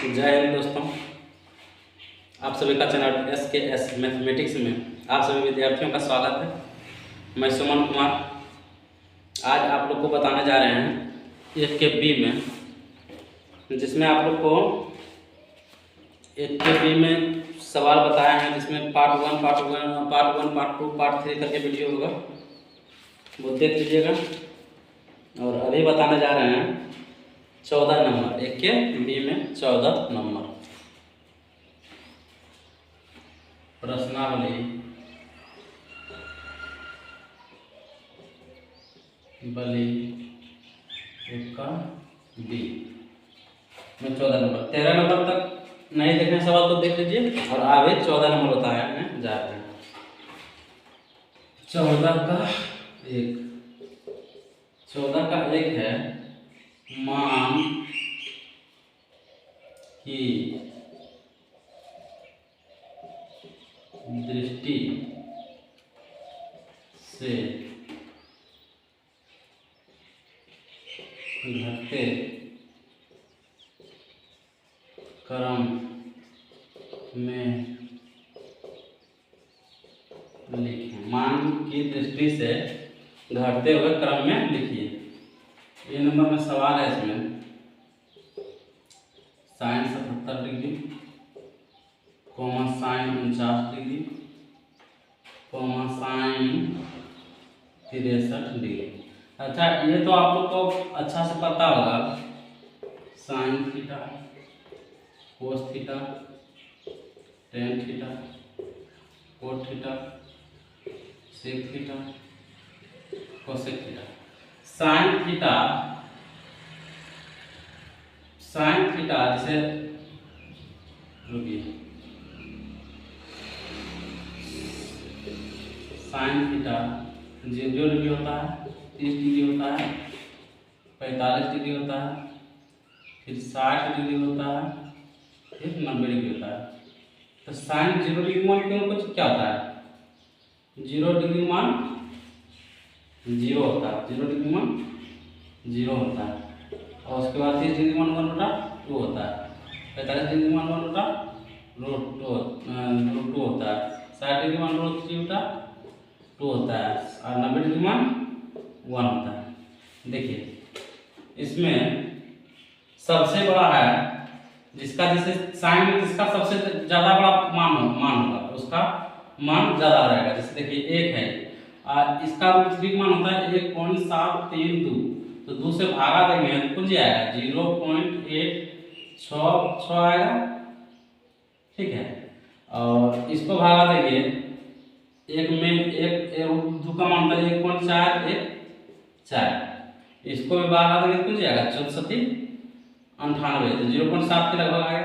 जय हिंद दोस्तों। आप सभी का चैनल SKS मैथमेटिक्स में आप सभी विद्यार्थियों का स्वागत है। मैं सुमन कुमार आज आप लोग को बताने जा रहे हैं 1 के बी में, जिसमें आप लोग को 1 के बी में सवाल बताए हैं, जिसमें पार्ट 1, पार्ट 2, पार्ट 3 करके वीडियो होगा, वो देख लीजिएगा। और अभी बताने जा रहे हैं 14 नंबर, 1 के बी में 14 नंबर प्रश्नावली बली 1 का बी में 14 नंबर। 13 नंबर तक नहीं देखने सवाल तो देख लीजिए, और आगे 14 नंबर बताया है जा रहे हैं। 14 का 1 है मान की दृष्टि से घटते क्रम में लिखें। मान की दृष्टि से घटते हुए क्रम में लिखिए। ये नंबर में सवाल है, इसमें sine 77 degree, sine 49 degree, sine 63 degree. अच्छा, ये तो आप लोग को अच्छा से पता होगा। Sine theta, cos theta, tan theta, cot theta, sec theta, cosec theta. Sine theta जैसे रुकिए, साइन थीटा 0 डिग्री होता है, 30 डिग्री होता है, 45 डिग्री होता है, फिर 60 डिग्री होता है, फिर 90 डिग्री होता है। तो साइन 0 डिग्री मान क्यों कुछ क्या होता है? 0 डिग्री मान 0 होता है, 0 डिग्री मान 0 होता है। और उसके बाद 30 डिग्री मान 1/2 होता है, 45 डिग्री मान 1/√2 होता है, 60 डिग्री मान √3/2 होता है, और 90 डिग्री मान 1 होता है। देखिए, इसमें सबसे बड़ा है जिसका, जैसे साइन में जिसका सबसे ज़्यादा बड़ा मान होगा, उसका मान ज़्यादा रहेगा। जैसे देखिए 1 है, और इसका रूट मान होता है 1.732, तो 2 से भागा देंगे तो कुछ आएगा 0.866 आएगा, ठीक है। और इसको भागा देंगे, एक में एक 2 का मान होता है 1.414, इसको भी भागा देंगे तो कुछ आएगा 6498, तो 0.7 के लगभग आएगा।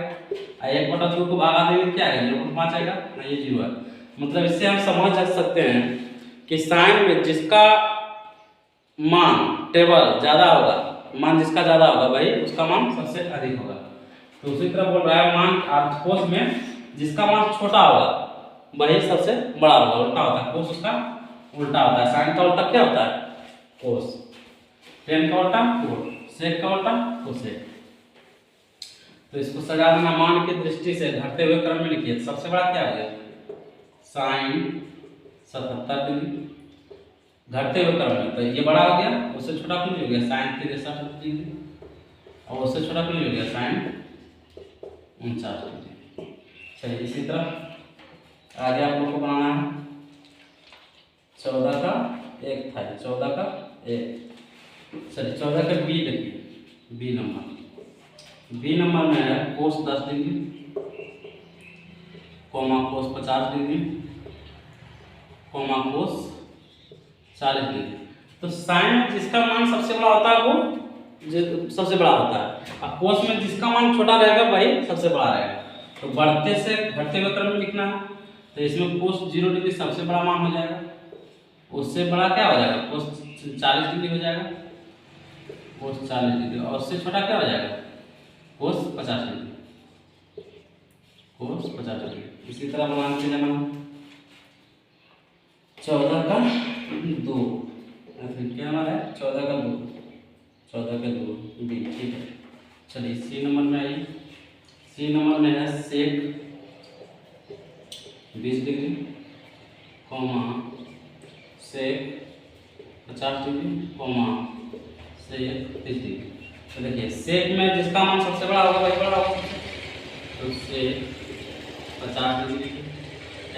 1/2 को भागा देंगे क्या आएगा? 0.5 आएगा ना, ये 0 है। मतलब इससे हम समझ सकते हैं कि साइन में जिसका मान टेबल ज्यादा होगा, मान जिसका ज्यादा होगा भाई उसका मान सबसे अधिक होगा। तो उसी तरह बोल रहा है मान कोस में जिसका मान छोटा होगा वही सबसे बड़ा होगा, उल्टा होता है। कोस उसका उल्टा होता है। साइन का उल्टा क्या होता है? कोस। टेन का उल्टा कोट, सेक का उल्टा कोसेक। तो इसको सजा देना। मान की दृष्टि से घटते हुए क्रम में लिखिए। सबसे बड़ा क्या हो गया? साइन 77 डिग्री घटते हुए क्रम में, तो ये बड़ा हो गया, उससे छोटा कौन हो गया? साइन 63 डिग्री, और उससे छोटा कौन हो गया? Sine 49 degree. चलिए, इसी तरह आगे आप लोग को बनाना है 14 का 1 था, 14 का 1। चलिए, 14 का बी देखिए। बी नंबर में है कोस 10 डिग्री, कोस 50 डिग्री, कोस 40 डिग्री। तो साइन में जिसका मान सबसे बड़ा होता है वो सबसे बड़ा होता है, और कोस में जिसका मान छोटा रहेगा वही सबसे बड़ा रहेगा। तो बढ़ते से घटते हुए क्रम में लिखना है। तो इसमें कोस 0 डिग्री सबसे बड़ा मान हो जाएगा, उससे बड़ा क्या हो जाएगा? कोस 40 डिग्री हो जाएगा, कोस 40 डिग्री, और उससे छोटा क्या हो जाएगा? कोस 50 डिग्री, कोस 50 डिग्री। इसी तरह मान के जाना 14 का 2, फिर क्या हमारा है? 14 का 2 बी, ठीक है। चलिए सी नंबर में आइए। सी नंबर में है सेक 20 डिग्री, कॉमा सेक 50 डिग्री, कॉमा सेक 30 डिग्री। तो देखिए सेक में जिसका मान सबसे बड़ा होगा वही बड़ा होगा, तो सेक 50 डिग्री,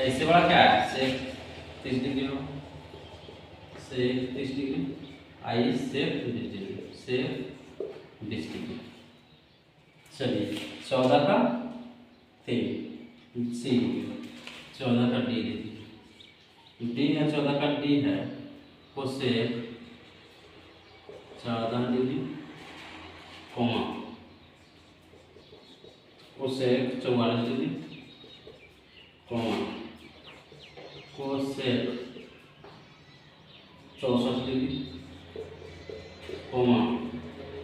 इससे बड़ा क्या है सेक 30 डिग्री होगा, सेक 30 डिग्री, आई सेक 20 डिग्री, सेक 20 डिग्री। चलिए 14 का 3 सी, 14 का डी दे दीजिए, डी है 14 का डी है cosec 14 degree, comma cosec 44 degree, comma cosec 64 degree, comma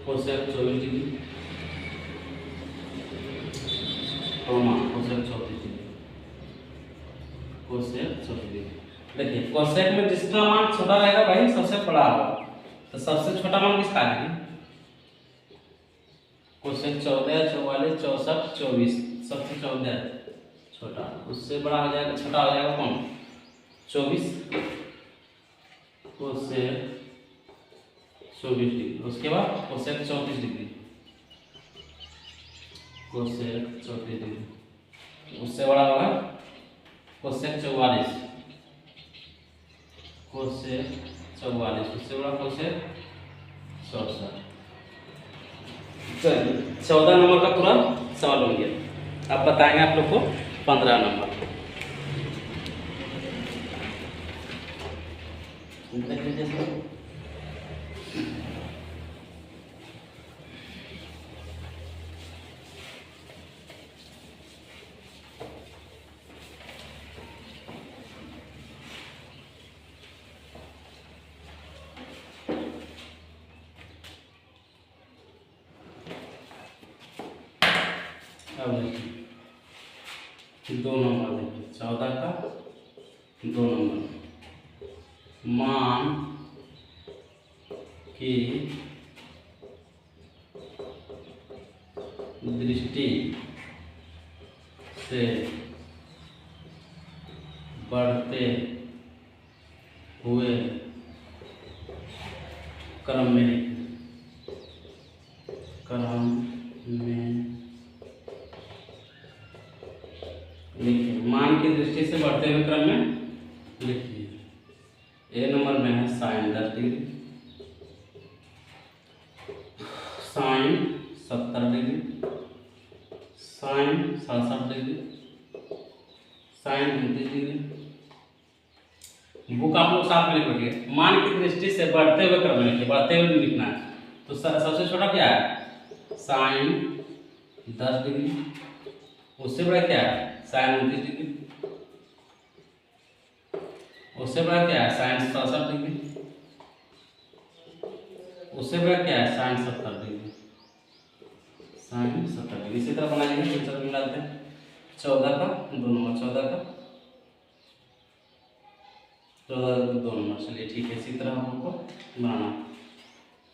cosec 24 degree, comma cosec 34 degree, cosec 34 degree. देखिए कोसेक में जिसका मान छोटा रहेगा भाई सबसे बड़ा होगा, तो सबसे छोटा मान किसका है, कोसेक 14 44 64 24, सबसे 14 छोटा, उससे बड़ा हो जाएगा, छोटा हो जाएगा कौन 24, कोसेक 24 डिग्री, उसके बाद कोसेक 34 डिग्री, कोसेक 34 डिग्री, उससे बड़ा होगा कोसेक 44, कोसेक 44, उससे बड़ा कोसेक 64। चलिए 14 नंबर का पूरा सवाल हो गया। अब बताएंगे आप लोग को 15 नंबर। अब देखिए 2 नंबर देखिए 14 का 2 नंबर, मान की दृष्टि से बढ़ते हुए क्रम में लिखिए, मान की दृष्टि से बढ़ते हुए क्रम में लिखिए। ए नंबर में है sine 10 degree, sine 70 degree, sine 67 degree, sine 29 degree. Book आप लोग साथ में लिख रखिए। मान की दृष्टि से बढ़ते हुए क्रम में लिखिए, बढ़ते हुए लिखना है। तो सबसे छोटा क्या है साइन 10 डिग्री, उससे बड़ा क्या है साइन 29 डिग्री, उससे बड़ा क्या है साइन 67 डिग्री, उससे बड़ा क्या है साइन 70 डिग्री, साइन 70 डिग्री। इसी तरह बनाएंगे, पिक्चर में डालते हैं 14 का 2 नंबर, 14 का 2 नंबर। चलिए ठीक है, इसी तरह हम लोग को बनाना।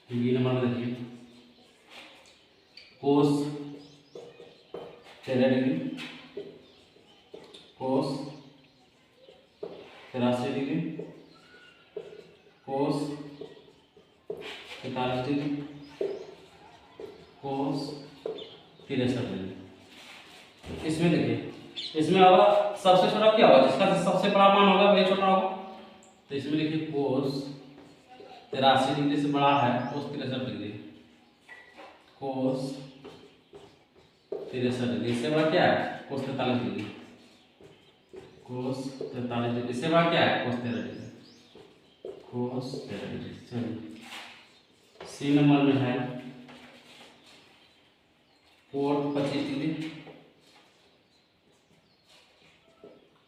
बी नंबर में देखिए कोस 13 डिग्री, कोस 83 डिग्री, कोस 43 डिग्री, कोस 63 डिग्री। इसमें देखिए, इसमें होगा सबसे छोटा क्या होगा, जिसका सबसे बड़ा मान होगा वही छोटा होगा। तो इसमें लिखिए कोस 83 डिग्री से बड़ा है कोस 63 डिग्री, कोस 63 डिग्री। इससे बड़ा क्या है कोस 43 डिग्री, कोस 43 डिग्री। इससे बड़ा क्या है कोस 13 डिग्री, कोस 13 डिग्री। चलिए सी नंबर में है cot 25 degree,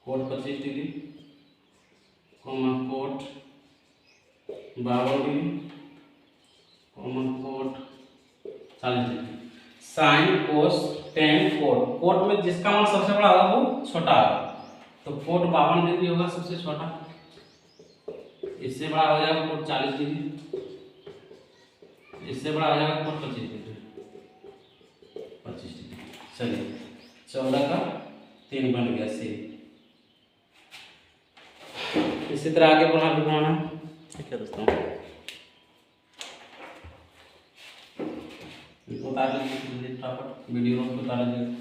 cot 25 degree, comma cot 52 degree, comma cot 40 degree. Sine cos tan cot, cot में जिसका मान सबसे बड़ा होगा वो छोटा होगा। तो कोट 52 डिग्री होगा सबसे छोटा, इससे बड़ा हो जाएगा कोट 40 डिग्री, इससे बड़ा हो जाएगा कोट 25 डिग्री, 25 डिग्री। चलिए 14 का 3 बन गया सी। इसी तरह आगे बनाना ठीक है दोस्तों। उतार लीजिए फटाफट, वीडियो को उतार लीजिए।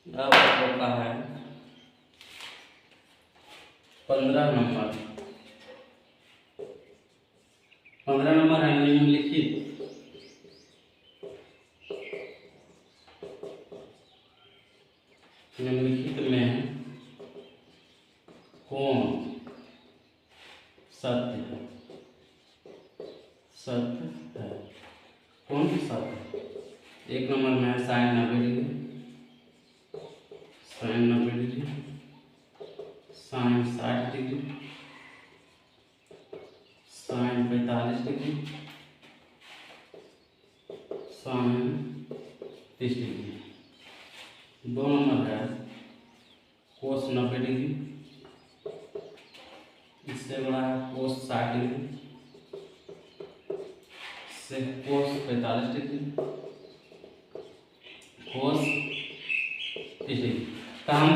अब का है 15 नंबर। 15 नंबर है निम्नलिखित में कौन सत्य है? सत्य है, कौन सत्य? 1 नंबर में है sine 90 degree, sine 90 degree, sine 60 degree, sine 45 degree, sine 30 degree. 2 number है कोस 90 डिग्री, इससे बड़ा है कोस 60 डिग्री, इससे कोस 45 डिग्री, कोस 30 डिग्री। तो हम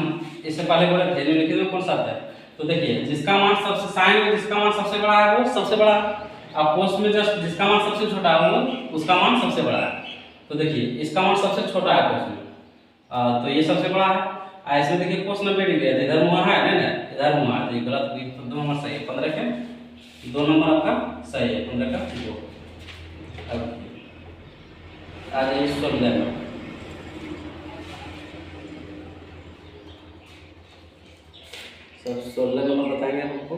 इससे पहले बोले थे निम्नलिखित में कौन सा आता है? तो देखिए जिसका मान सबसे साइन में जिसका मान सबसे बड़ा है वो सबसे बड़ा है, और कोस में जस्ट जिसका मान सबसे छोटा है वो उसका मान सबसे बड़ा है। तो देखिए इसका मान सबसे छोटा है कोस में, तो ये सबसे बड़ा है। ऐसे देखिए कोस 90 डिग्री है, इधर मुआ है ना, इधर मुआ है, तो ये गलत हुई। तो 2 नंबर सही है, 15 के 2 नंबर आपका सही है, 15 का 2। अब आ जाइए 16 में। सब 16 नंबर बताएंगे हमको।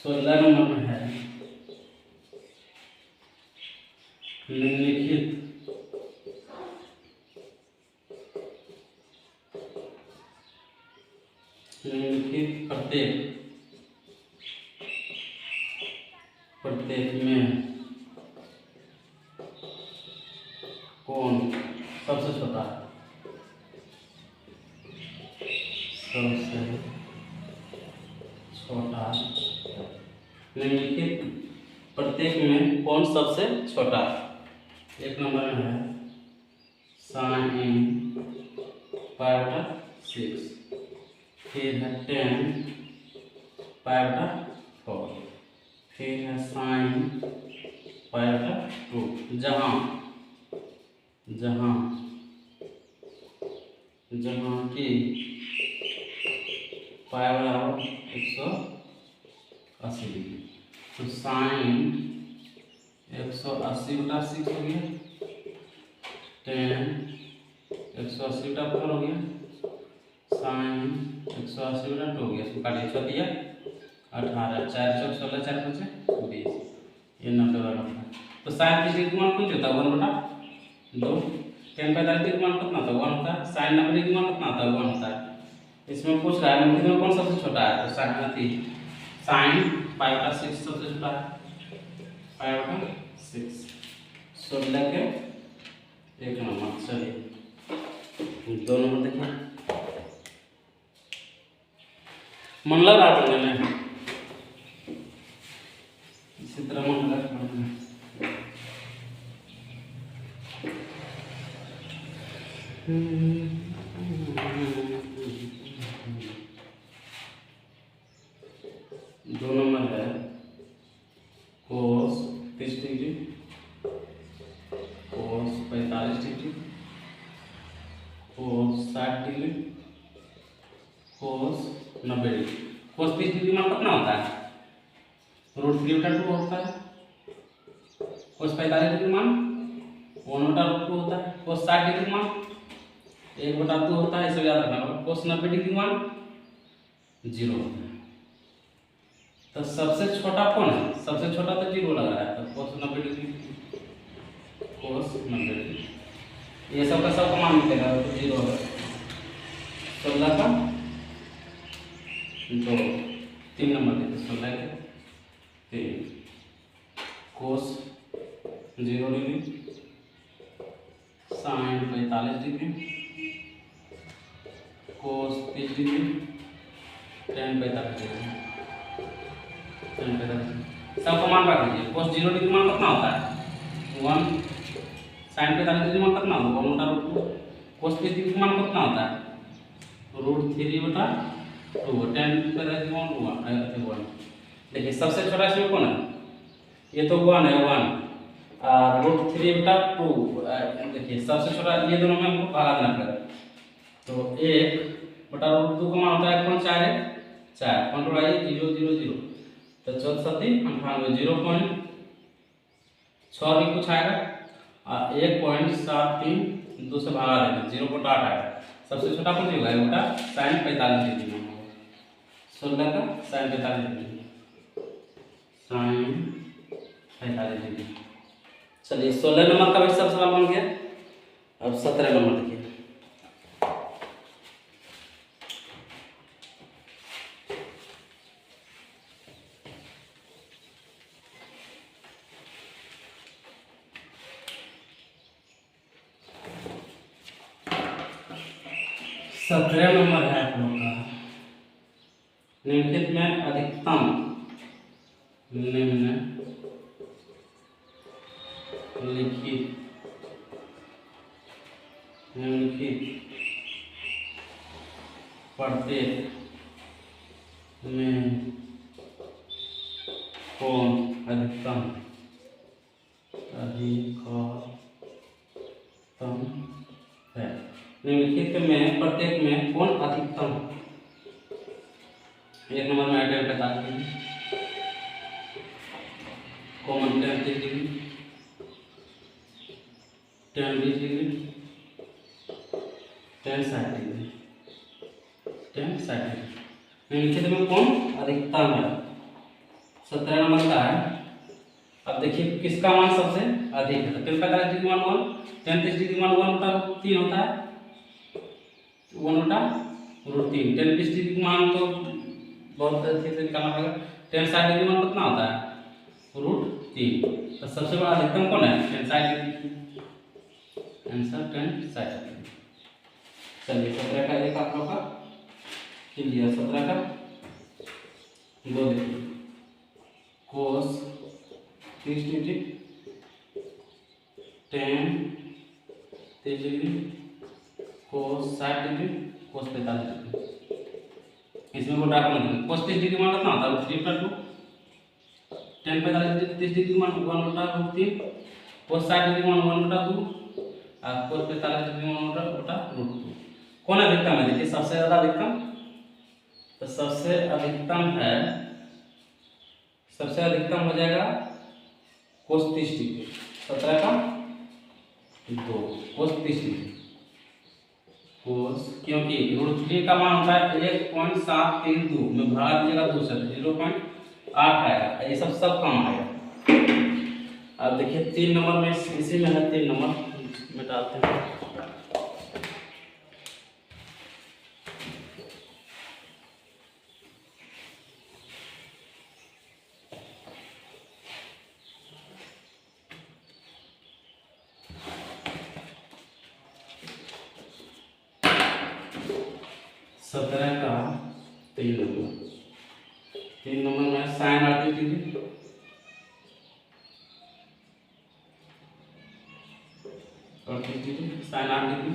सोलह नंबर में है निम्नलिखित प्रत्येक में कौन सबसे छोटा है? सबसे छोटा निम्नलिखित प्रत्येक में कौन सबसे छोटा है? 1 नंबर में है साइन पाई 6, फिर है 10 पाई 4, फिर है साइन पाई 2। जहाँ जहाँ जहाँ की पाई बराबर 180 डिग्री, तो साइन 180/6 हो गया, 10 180/4 हो गया, साइन 180/2 हो गया। इसको काटिए, 6 दिया 18, 4 चौक 16, 4 5 20, ये 90 वाला था। तो साइन 30 डिग्री मान कौन होता है? 1/2। 10 45 डिग्री मान कितना होता है? 1 होता है। साइन 90 डिग्री मान कितना होता है? 1 होता है। इसमें पूछ रहा है निम्नलिखित में कौन सबसे छोटा है? तो साइन पाई 6 सबसे छोटा है, पाई 6। 16 के 1 नंबर। चलिए 2 नंबर देखिए, मन लग रहा है में इसी तरह मन लग रहा है। दो नंबर है कोस 30 डिग्री, कोस 45 डिग्री, कोस 60 डिग्री, कोस 90 डिग्री। कोस 30 डिग्री मान कितना होता है? √3/2 होता है। कोस 45 डिग्री मान 1/2 होता है। कोस 60 डिग्री मान 1/2 होता है, इसे याद रखना। कोस 90 डिग्री मान 0 होता है। तो सबसे छोटा कौन है? सबसे छोटा तो 0 लग रहा है, तो कोस 90 डिग्री कोस 90 डिग्री। ये सब का सब मान निकलेगा तो 0 होगा। 16 का 2 3 नंबर देते 16 के 3 कोस 0 डिग्री साइन 45 डिग्री कोस 30 डिग्री टेन 45 डिग्री टेन 45 सबका मान रख लीजिए। कोस 0 डिग्री मान कितना होता है 1 साइन 45 डिग्री मान कितना होगा 1 बटा रूट 2 कोस 30 डिग्री मान कितना होता है रूट 3 बटा 2 टेन 45 डिग्री 1 देखिए सबसे छोटा इसमें कौन है ये तो 1 है 1 रूट 3 बटा 2 देखिए सबसे छोटा ये दोनों में हमको भागा देना पड़ेगा तो 1 बटा रूट 2 का मान होता है 1.4 है 4 कंट्रोल आई 0 0 0 तो 14 98 0.6 भी कुछ आएगा और 1.73 2 से भागा देना 0.8 आएगा। सबसे छोटा कौन होगा बेटा साइन 45 डिग्री में 16 का साइन 45 डिग्री साइन 45 डिग्री। चलिए 16 नंबर का भी सब सवाल बन गया। अब 17 नंबर देखिए। सत्रह नंबर है आप लोग का निम्नलिखित में अधिकतम निम्नलिखित प्रत्येक में कौन अधिकतम है निम्नलिखित में प्रत्येक में कौन अधिकतम एक नंबर में आइटम बता दीजिए common 10 degree 10 20 degree 10 60 degree 10 60 degree निम्नलिखित में कौन अधिकतम है 17 नंबर का है। अब देखिए किसका मान सबसे अधिक है तो 45 डिग्री मान 1 33 डिग्री मान 1 बटा 3 होता है 1 बटा रूट 3 10 20 डिग्री मान तो बहुत अच्छे से निकालना पड़ेगा 10 60 डिग्री मान कितना होता है रूट 3 तो सबसे बड़ा अधिकतम कौन है 10 60 डिग्री आंसर 10 60 डिग्री। चलिए 17 का एक आप लोग का क्लियर 17 का दो देखिए कोस 30 डिग्री 10 30 डिग्री कोस 60 डिग्री कोस 45 डिग्री इसमें वो डाक मतलब कोस 30 डिग्री मान कितना होता है 3 बटा 2 10 45 डिग्री 30 डिग्री मान 1 बटा रूट 3 कोस 60 डिग्री मान 1 बटा 2 और कोस 45 डिग्री मान 1 बटा रूट 2 कौन अधिकतम है देखिए सबसे ज्यादा अधिकतम तो सबसे अधिकतम हो जाएगा कोस 30 डिग्री 17 का 2 कोस 30 डिग्री कोस क्योंकि रूट 3 का मान होता है 1.732 में भाग दीजिएगा 2 से 0.8 आएगा ये सब कम आएगा। अब देखिए 3 नंबर में इसी में है 3 नंबर में डालते हैं सत्रह का 3 नंबर में sine 38 degree sine 8 degree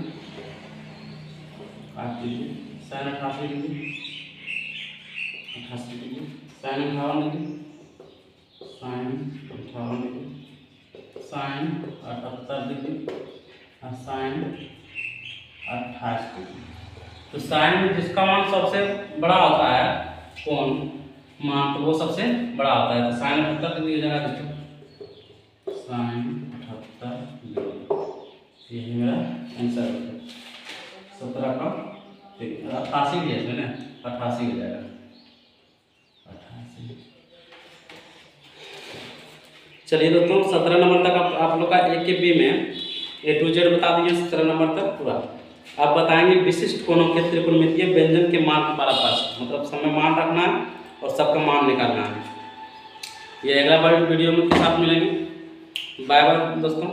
8 degree sine 88 degree 88 degree sine 58 degree sine 58 degree sine 78 degree और साइन 28 डिग्री। तो साइन में जिसका मान सबसे बड़ा होता है कौन मान तो वो सबसे बड़ा होता है तो साइन 78 डिग्री हो जाएगा देखो साइन 78 डिग्री ये मेरा आंसर है 17 का 88 भी है इसमें ना 88 हो जाएगा 88 चलिए दोस्तों 17 नंबर तक आप लोग का एक के बी में A to Z बता दिए 17 नंबर तक पूरा। आप बताएंगे विशिष्ट कोणों के त्रिकोणमितीय व्यंजन के मान का प्रश्न, मतलब समय मान रखना है और सबका मान निकालना है। ये अगला बार वीडियो में साथ मिलेंगे। बाय बाय दोस्तों।